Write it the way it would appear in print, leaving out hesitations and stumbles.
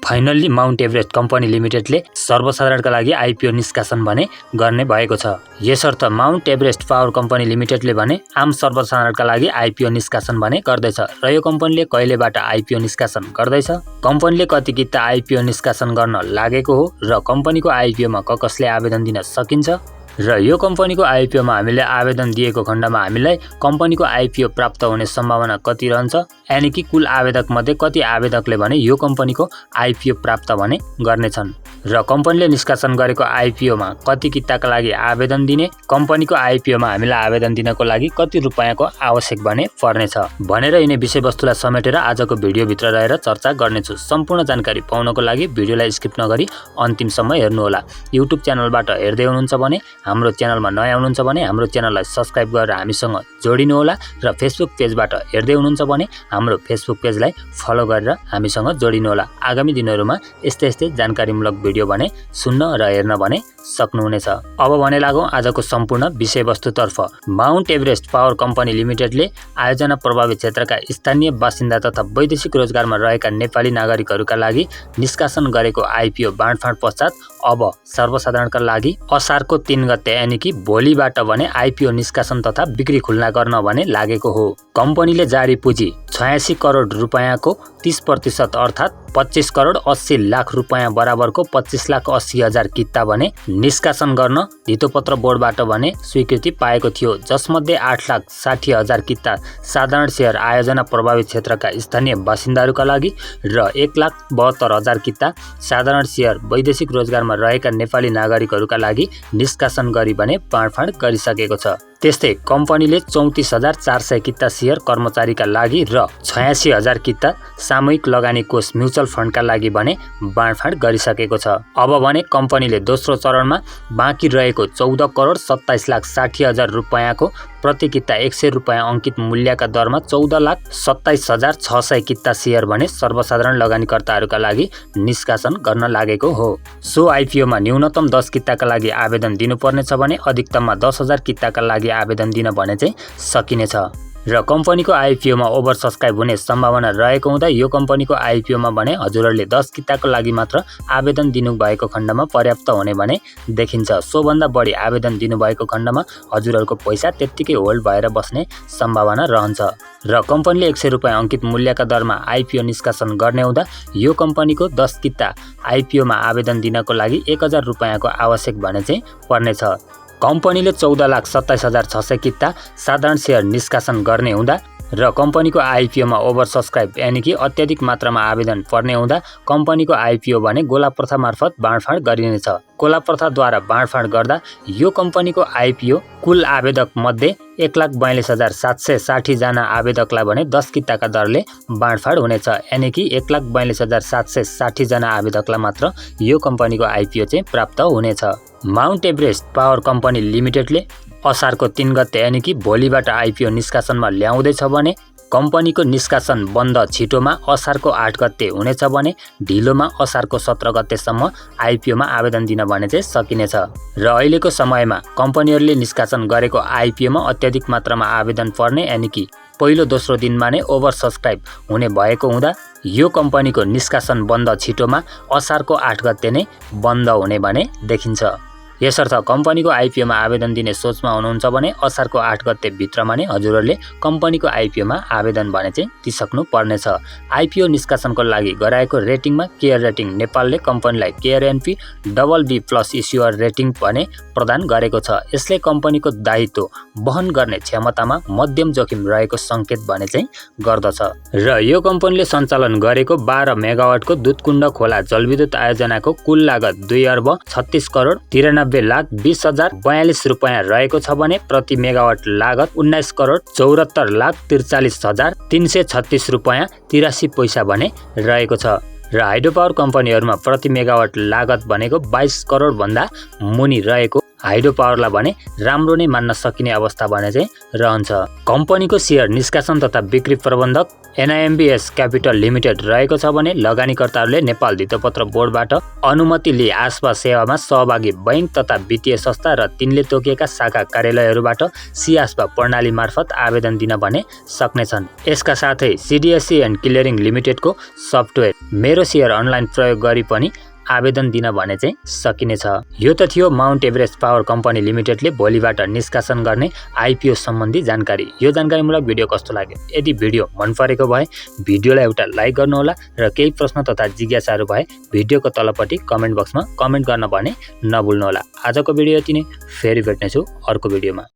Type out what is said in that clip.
Finally Mount Everest company लिमिटेडले सर्वसाधारणका लागि IPO निष्कासन भने गर्ने भएको छ। यसर्थ माउन्ट एभरेस्ट पावर कम्पनी लिमिटेडले भने आम सर्वसाधारणका लागि आइपिओ निष्कासन भने गर्दैछ र यो कम्पनीले कहिलेबाट आइपिओ निष्कासन गर्दैछ, कम्पनीले कति किता आइपिओ निष्कासन गर्न लागेको हो र कम्पनीको आइपिओमा कसले आवेदन दिन सकिन्छ र यो कम्पनीको आइपिओमा हामीले आवेदन दिएको खण्डमा हामीलाई कम्पनीको आइपिओ प्राप्त हुने सम्भावना कति रहन्छ, यानि कि कुल आवेदक मध्ये कति आवेदकले भने यो कम्पनीको आइपिओ प्राप्त भने गर्नेछन् र कम्पनीले निष्कासन गरेको आइपिओमा कति किताका लागि आवेदन दिने, कम्पनीको आइपिओमा हामीलाई आवेदन दिनको लागि कति रुपैयाँको आवश्यक भने पर्नेछ भनेर यिनै विषयवस्तुलाई समेटेर आजको भिडियोभित्र रहेर चर्चा गर्नेछु। सम्पूर्ण जानकारी पाउनको लागि भिडियोलाई स्किप नगरी अन्तिमसम्म हेर्नुहोला। युट्युब च्यानलबाट हेर्दै हुनुहुन्छ भने हाम्रो च्यानलमा नयाँ हुनुहुन्छ भने हाम्रो च्यानललाई सब्स्क्राइब गरेर हामीसँग जोडिनुहोला र फेसबुक पेजबाट हेर्दै हुनुहुन्छ भने हाम्रो फेसबुक पेजलाई फलो गरेर हामीसँग जोडिनुहोला। आगामी दिनहरूमा यस्तै जानकारीमूलक भिडियो भने सुन्न र हेर्न भने सक्नुहुनेछ। अब भने लागौँ आजको सम्पूर्ण विषयवस्तुतर्फ। माउन्ट एभरेस्ट पावर कम्पनी लिमिटेडले आयोजना प्रभावित क्षेत्रका स्थानीय बासिन्दा तथा वैदेशिक रोजगारमा रहेका नेपाली नागरिकहरूका लागि निष्कासन गरेको आइपिओ बाँडफाँड पश्चात अब सर्वसाधारणका लागि असारको 3 गते यानि कि भोलिबाट भने आइपिओ निष्कासन तथा बिक्री खुल्ना गर्न भने लागेको हो। कम्पनीले जारी पुँजी 86 करोड रुपैयाँको 30% अर्थात् 25 करोड 80 लाख रुपैयाँ बराबरको 25,80,000 किता भने निष्कासन गर्न धितोपत्र बोर्डबाट भने स्वीकृति पाएको थियो, जसमध्ये 8,60,000 किता साधारण सेयर आयोजना प्रभावित क्षेत्रका स्थानीय बासिन्दाहरूका लागि र 1,72,000 किता साधारण सेयर वैदेशिक रोजगारमा रहेका नेपाली नागरिकहरूका लागि निष्कासन गरी भने बाँडफाँड गरिसकेको छ। त्यस्तै कम्पनीले 34,400 किता सेयर कर्मचारीका लागि र 86,000 किता सामूहिक लगानी कोष म्युचुअल फन्डका लागि भने बाँडफाँड गरिसकेको छ। अब भने कम्पनीले दोस्रो चरणमा बाँकी रहेको 14 करोड 27,60,000 रुपैयाँको प्रति किता 100 रुपैयाँ अङ्कित मूल्यका दरमा 14,27,600 किता सेयर भने सर्वसाधारण लगानीकर्ताहरूका लागि निष्कासन गर्न लागेको हो। सो आइपिओमा न्यूनतम 10 किताका लागि आवेदन दिनुपर्नेछ भने अधिकतममा 10,000 किताका लागि आवेदन दिन भने चाहिँ सकिनेछ र कम्पनीको आइपिओमा ओभर सब्सक्राइब हुने सम्भावना रहेको हुँदा यो कम्पनीको आइपिओमा भने हजुरहरूले 10 किताको लागि मात्र आवेदन दिनुभएको खण्डमा पर्याप्त हुने भने देखिन्छ। सोभन्दा बढी आवेदन दिनुभएको खण्डमा हजुरहरूको पैसा त्यत्तिकै होल्ड भएर बस्ने सम्भावना रहन्छ र कम्पनीले 100 रुपैयाँ अङ्कित मूल्यका दरमा आइपिओ निष्कासन गर्ने हुँदा यो कम्पनीको 10 किता आइपिओमा आवेदन दिनको लागि 1,000 रुपैयाँको आवश्यक भने चाहिँ पर्नेछ। कम्पनीले 14,27,600 किता साधारण सेयर निष्कासन गर्ने हुँदा र कम्पनीको आइपिओमा ओभर सब्सक्राइब यानि कि अत्याधिक मात्रामा आवेदन पर्ने हुँदा कम्पनीको आइपिओ भने गोला प्रथा मार्फत बाँडफाँड गरिनेछ। गोला प्रथाद्वारा बाँडफाँड गर्दा यो कम्पनीको आइपिओ कुल आवेदक मध्ये 1,42,760 जना आवेदकलाई भने 10 किताका दरले बाँडफाँड हुनेछ, यानि कि 1,42,760 जना आवेदकलाई मात्र यो कम्पनीको आइपिओ चाहिँ प्राप्त हुनेछ। माउन्ट एभरेस्ट पावर कम्पनी लिमिटेडले असारको 3 गते यानि कि भोलिबाट आइपिओ निष्कासनमा ल्याउँदैछ भने कम्पनीको निष्कासन बन्द छिटोमा असारको 8 गते हुनेछ भने ढिलोमा असारको 17 गतेसम्म आइपिओमा आवेदन दिन भने चाहिँ सकिनेछ र अहिलेको समयमा कम्पनीहरूले निष्कासन गरेको आइपिओमा अत्याधिक मात्रामा आवेदन पर्ने यानि कि पहिलो दोस्रो दिनमा नै ओभर सब्सक्राइब हुने भएको हुँदा यो कम्पनीको निष्कासन बन्द छिटोमा असारको 8 गते नै बन्द हुने भने देखिन्छ। यसर्थ कम्पनीको आइपिओमा आवेदन दिने सोचमा हुनुहुन्छ भने असारको 8 गते भित्रमा नै हजुरहरूले कम्पनीको आइपिओमा आवेदन भने चाहिँ दिइसक्नु पर्नेछ। आइपिओ निष्कासनको लागि गराएको रेटिङमा केयर रेटिङ नेपालले कम्पनीलाई केयर एनपी BB+ इस्युअर रेटिङ भने प्रदान गरेको छ। यसले कम्पनीको दायित्व वहन गर्ने क्षमतामा मध्यम जोखिम रहेको सङ्केत भने चाहिँ गर्दछ र यो कम्पनीले सञ्चालन गरेको 12 मेगावाटको दुधकुण्ड खोला जलविद्युत आयोजनाको कुल लागत 2,36,20,20,42 रुपैयाँ रहेको छ भने प्रति मेगावाट लागत 19,74,43,336 रुपैयाँ 83 पैसा भने रहेको छ र हाइड्रो पावर कम्पनीहरूमा प्रति मेगावाट लागत भनेको 22 करोड भन्दा मुनि रहेको हाइड्रो पावरलाई भने राम्रो नै मान्न सकिने अवस्था भने चाहिँ रहन्छ। कम्पनीको सेयर निष्कासन तथा बिक्री प्रबन्धक एनआइएमबीएस क्यापिटल लिमिटेड रहेको छ भने लगानीकर्ताहरूले नेपाल धितोपत्र बोर्डबाट अनुमति लिई आस्पा सेवामा सहभागी बैंक तथा वित्तीय संस्था र तिनले तोकिएका शाखा कार्यालयहरूबाट सिआस्पा प्रणाली मार्फत आवेदन दिन भने सक्नेछन्। यसका साथै सिडिएससी एन्ड क्लियरिङ लिमिटेडको सफ्टवेयर मेरो सेयर अनलाइन प्रयोग गरी पनि आवेदन दिन भने चाहिँ सकिनेछ। यो त थियो माउन्ट एभरेस्ट पावर कम्पनी लिमिटेडले भोलिबाट निष्कासन गर्ने आइपिओ सम्बन्धी जानकारी। यो जानकारीमूलक भिडियो कस्तो लाग्यो? यदि भिडियो मन परेको भए भिडियोलाई एउटा लाइक गर्नुहोला र केही प्रश्न तथा जिज्ञासाहरू भए भिडियोको तलपट्टि कमेन्ट बक्समा कमेन्ट गर्न भने नभुल्नुहोला। आजको भिडियो यति नै, फेरि भेट्नेछु अर्को भिडियोमा।